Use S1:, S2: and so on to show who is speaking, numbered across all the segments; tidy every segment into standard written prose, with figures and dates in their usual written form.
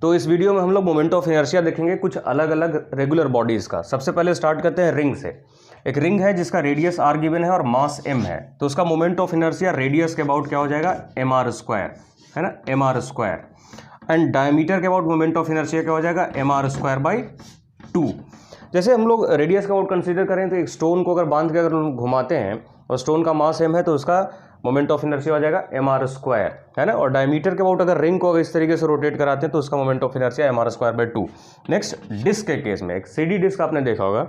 S1: तो इस वीडियो में हम लोग मोमेंट ऑफ इनर्शिया देखेंगे कुछ अलग अलग रेगुलर बॉडीज़ का। सबसे पहले स्टार्ट करते हैं रिंग से। एक रिंग है जिसका रेडियस r गिवन है और मास m है, तो उसका मोमेंट ऑफ इनर्शिया रेडियस के अबाउट क्या हो जाएगा, mr², है ना, mr²। एंड डायमीटर के अबाउट मोमेंट ऑफ इनर्शिया क्या हो जाएगा, mr²/2। जैसे हम लोग रेडियस का अबाउट कंसीडर करें तो एक स्टोन को अगर बांध के अगर घुमाते हैं और स्टोन का मास m है तो उसका मोमेंट ऑफ इनर्शिया हो जाएगा mr², है ना। और डायमीटर के अबाउट अगर रिंग को अगर इस तरीके से रोटेट कराते हैं तो उसका moment of inertia mr²/2। Next disc के केस में, एक सीडी डिस्क आपने देखा होगा,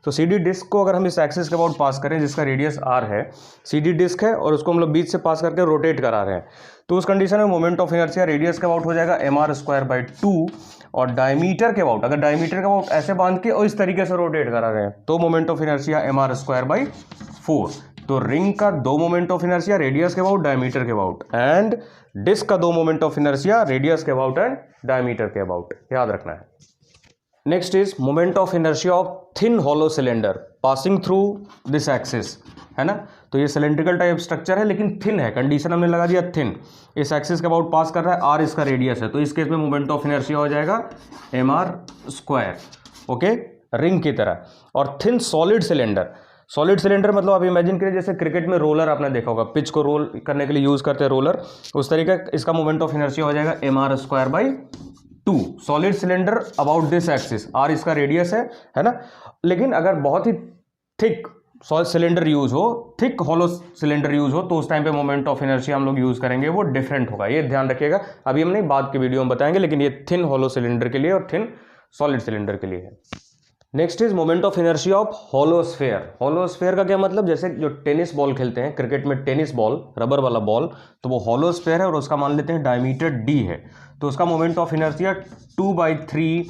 S1: तो सीडी डिस्क को अगर हम इस एक्सिस के अबाउट पास करें जिसका रेडियस r है, सीडी डिस्क है और उसको हम लोग बीच से पास करके रोटेट करा रहे हैं, तो उस कंडीशन में मोमेंट ऑफ इनर्शिया रेडियस के अबाउट हो जाएगा mr²/2। और डायमीटर के अबाउट, अगर डायमीटर के अबाउट ऐसे बांध के और इस तरीके से रोटेट करा रहे हैं तो मोमेंट ऑफ इनर्शिया mr²/4। तो रिंग का 2 मोमेंट ऑफ इनर्शिया, रेडियस के अबाउट, डायमीटर के अबाउट, एंड डिस्क का 2 मोमेंट ऑफ इनर्शिया, रेडियस के अबाउट एंड डायमीटर के अबाउट, याद रखना है। Next is moment of inertia of thin hollow cylinder passing through this axis, है ना। तो ये सिलेंड्रिकल टाइप स्ट्रक्चर है लेकिन थिन है, कंडीशन हमने लगा दिया थिन, इस एक्सिस के अबाउट पास कर रहा है, r इसका रेडियस है, तो इस केस में मोमेंट ऑफ इनर्शिया हो जाएगा mr², ओके, रिंग की तरह। और thin solid cylinder, solid cylinder मतलब आप इमेजिन करिए जैसे क्रिकेट में रोलर आपने देखा होगा, पिच को रोल करने के लिए यूज करते हैं रोलर, उस तरीके इसका मोमेंट ऑफ इनर्शिया हो जाएगा mr²/2। Solid cylinder about this axis, r इसका रेडियस है ना। लेकिन अगर बहुत ही थिक सिलेंडर यूज हो, थिक हॉलो सिलेंडर यूज हो, तो उस टाइम पे मोमेंट ऑफ इनर्शिया हम लोग यूज करेंगे, वो डिफरेंट होगा, ये ध्यान रखिएगा। अभी हम नहीं, बाद के वीडियो में बताएंगे, लेकिन ये थिन हॉलो सिलेंडर के लिए और थिन सॉलिड सिलेंडर के लिए है। Next is moment of inertia of hollow sphere. Hollow sphere का क्या मतलब, जैसे जो टेनिस बॉल खेलते हैं क्रिकेट में, टेनिस बॉल, रबर वाला बॉल, तो वो होलोस्फेयर है और उसका मान लेते हैं डायमीटर d है, तो उसका मोमेंट ऑफ इनर्शिया 2/3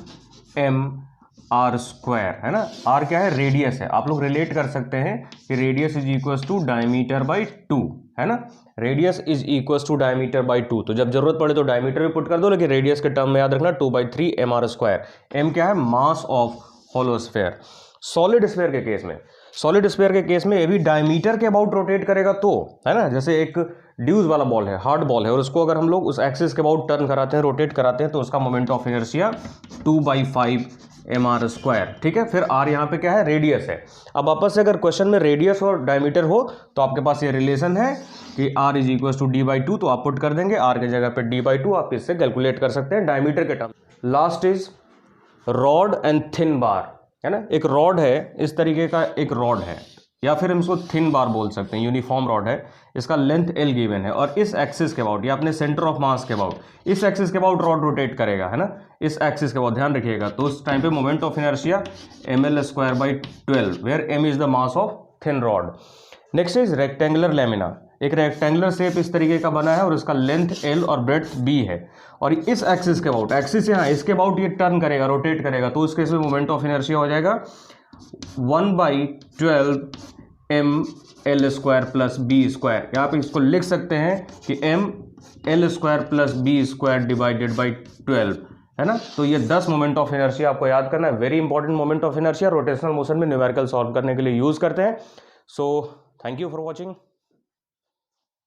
S1: mr², है ना। r क्या है, रेडियस है, आप लोग रिलेट कर सकते हैं कि रेडियस इज इक्वल टू डायमीटर/2, है ना। रेडियस इज इक्वल टू डायमीटर/2, तो जब जरूरत पड़े तो डायमीटर भी पुट कर दो, लेकिन रेडियस के टर्म में याद रखना 2/3 mr²। m क्या है, mass of hollow sphere. Solid sphere के केस में, सॉलिड स्फीयर के केस में ये भी डायमीटर के अबाउट रोटेट करेगा, तो है ना, जैसे एक ड्यूज वाला बॉल है, हार्ड बॉल है, और उसको अगर हम लोग उस एक्सिस के अबाउट टर्न कराते हैं, रोटेट कराते हैं, तो उसका मोमेंट ऑफ इनर्शिया 2/5 mr², ठीक है। फिर r यहाँ पे क्या है, रेडियस है। अब वापस से अगर क्वेश्चन में रेडियस और डायमीटर हो तो आपके पास ये रिलेशन है कि r is equal to d/2, तो आप पुट कर देंगे, r की जगह पे d/2, आप इससे कैलकुलेट कर सकते हैं डायमीटर के term. Last is rod and thin bar, है ना। एक रॉड है, इस तरीके का एक रॉड है, या फिर हम इसको थिन बार बोल सकते हैं, यूनिफॉर्म रॉड है, इसका लेंथ l गिवन है, और इस एक्सिस के अबाउट या अपने सेंटर ऑफ मास के अबाउट, इस एक्सिस के अबाउट रॉड रोटेट करेगा, है ना, इस एक्सिस के अबाउट, ध्यान रखिएगा। तो उस टाइम पे moment of inertia ml²/12, where m is the mass of thin rod. Next is rectangular lamina. एक रेक्टेंगुलर शेप इस तरीके का बना है और उसका लेंथ l और ब्रेड्थ b है, और इस एक्सिस के अबाउट, एक्सिस यहाँ इसके अबाउट ये टर्न करेगा, रोटेट करेगा, तो उस केस में मोमेंट ऑफ इनर्शिया हो जाएगा 1/12 ml² + b²। यहाँ पे इसको लिख सकते हैं कि ml² + b² डिवाइडेड बाई 12, है ना। तो ये 10 मोमेंट ऑफ इनर्शिया आपको याद करना है, very important moment of inertia, rotational motion में न्यूमेरिकल सॉल्व करने के लिए यूज करते हैं। So thank you for watching.